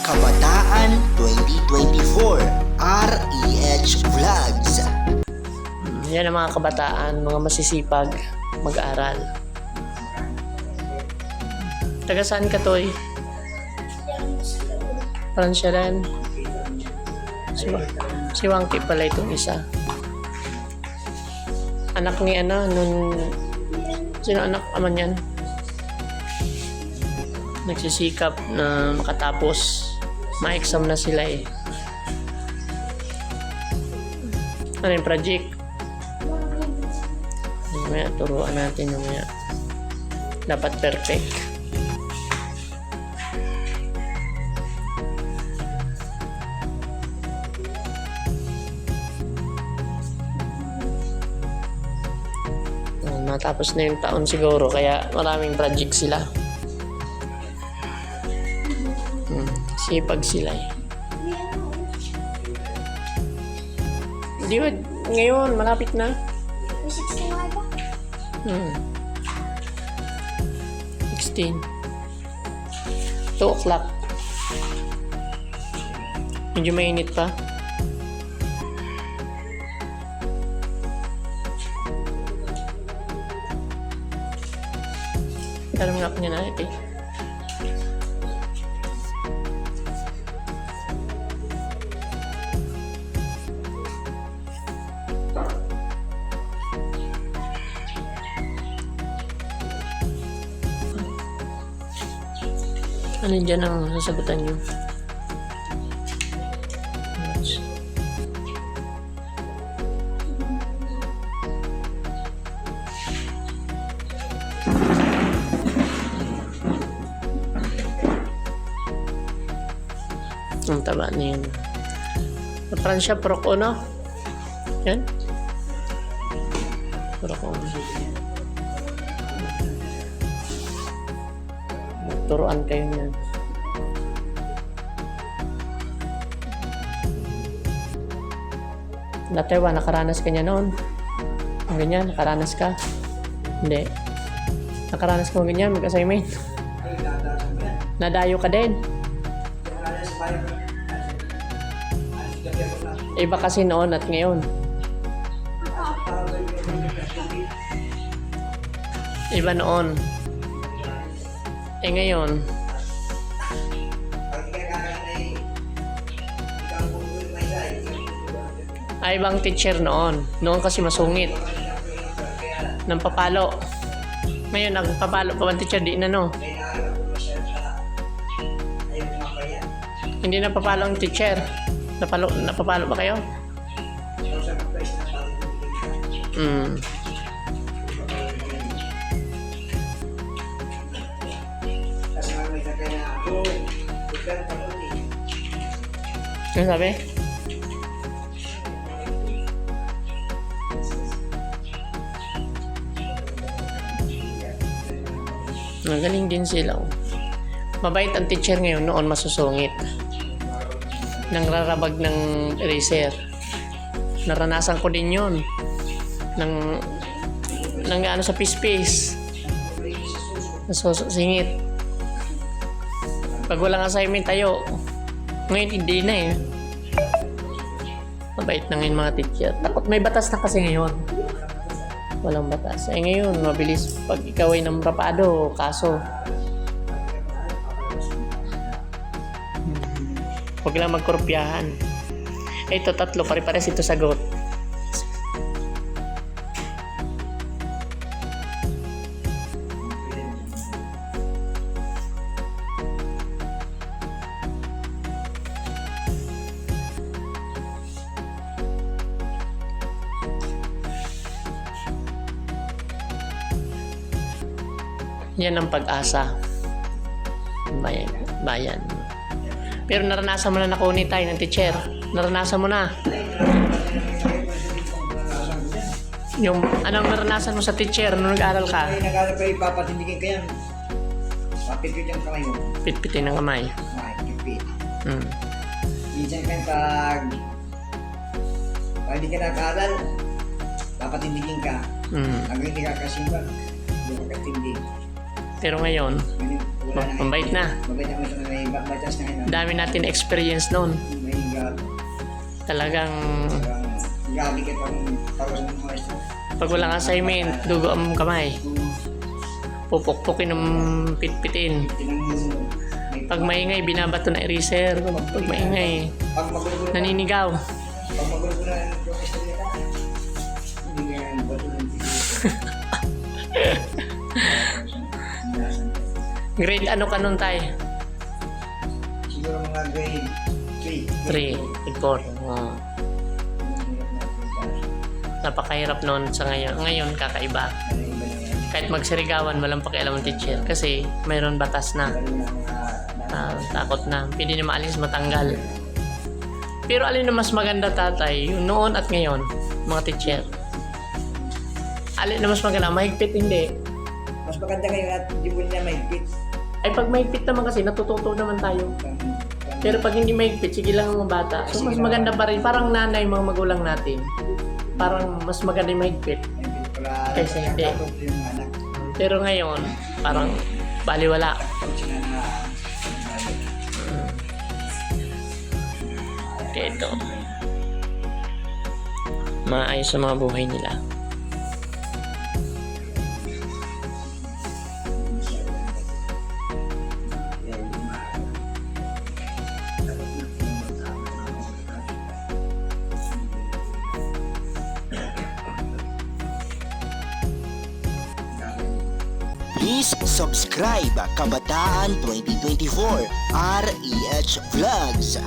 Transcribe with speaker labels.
Speaker 1: Kabataan 2024 REH Vlogs.
Speaker 2: Yan ang mga kabataan, mga masisipag mag-aral. Taga saan ka, Toy? Pransya rin. Si Wangki pala itong isa. Anak ni sino anak aman yan? Nagsisikap na makatapos. Ma-exam na sila eh. Ano yung project? Mamaya, turuan natin mamaya. Dapat perfect. Matapos na yung taon siguro, kaya maraming project sila. Sipag sila eh. Di ba, ngayon, malapit na.
Speaker 3: 16 nga ba?
Speaker 2: 16. 2 o'clock. Medyo mainit pa. Alam nga ko niya na ito eh. Ano dyan ang sasagutan nyo? Ang taba na yun. Pransya, Proko, no? Yan? Proko. Turuan kayo niyan. Dati ba, nakaranas ka niya noon? Ang ganyan, nakaranas ka? Hindi. Nakaranas ka mo ganyan, mag-assignment? Nadayo ka din? Iba kasi noon at ngayon. Iba noon. Ngayon. Ay, ibang teacher noon. Noon kasi masungit. Nang papalo. Ngayon, nagpapalo pa bang teacher? Di na, no? Hindi na papalo ang teacher. Napapalo ba kayo? Ano sabi? Magaling din sila. Mabait ang teacher ngayon, noon masusungit. Nangrarabag ng eraser. Naranasan ko din yun. Nang ano sa pispis. Nasusingit. Pag walang assignment tayo, ngayon hindi na eh. Mabait na ngayon mga teacher. Takot may batas na kasi ngayon. Walang batas. Ngayon, mabilis pag ikaw ay namrapado, kaso. Huwag lang magkorupyahan. Ito, 3. Pare-pares ito sagot. Yan ang pag-asa. Bayan. Pero naranasan mo na nakunit tayo ng teacher. Naranasan mo na. Yung anong naranasan mo sa teacher nung nag-aral ka?
Speaker 4: Ay, nag-aral pa ipapatindigin ka yan. Mapipit yung kamay mo.
Speaker 2: Pitpitin ng kamay.
Speaker 4: Ay, pipit.
Speaker 2: Minsan
Speaker 4: kayo pag hindi ka nag-aral, papatindigin ka. Hanggang hindi ka kasimba, hindi ka katindig.
Speaker 2: Pero ngayon,
Speaker 4: Ganun. Wala na.
Speaker 2: Mabait na.
Speaker 4: Mabait naman sa may batas na yun.
Speaker 2: Dami natin experience noon.
Speaker 4: May
Speaker 2: Talagang
Speaker 4: gabi ka pang tapos ng mga ito.
Speaker 2: pag walang assignment, dugo ang kamay. Pupukpukin ng pitpitin. Pag maingay, binabato na eraser. Pag maingay,
Speaker 4: Pag magulo na,
Speaker 2: naninigaw.
Speaker 4: pag magulo na yung istorya na, hindi nga yung bato ng
Speaker 2: Grade ano ka nun tayo?
Speaker 4: siguro mga grade 3.
Speaker 2: 3, grade 4. Oh. Napakahirap noon sa ngayon. Ngayon, kakaiba. Kahit magsirigawan, walang pakialam ng teacher. Kasi mayroon batas na. Takot na. Pwede na maalis, matanggal. Pero alin na mas maganda, tatay? Yung noon at ngayon, mga teacher. Alin na mas maganda? Mahigpit, hindi.
Speaker 4: Mas maganda ngayon at hindi mo niya mahigpit.
Speaker 2: Ay, pag mahigpit naman kasi, natututo naman tayo. Pero pag hindi mahigpit, sige lang ang mga bata. So, mas maganda pa rin. Parang nanay, mga magulang natin. Parang mas maganda yung mahigpit. Kasi hindi. Pero ngayon, parang baliwala. Kaya ito. Maayos sa mga buhay nila.
Speaker 1: Please subscribe Kabataan 2024 REH Vlogs.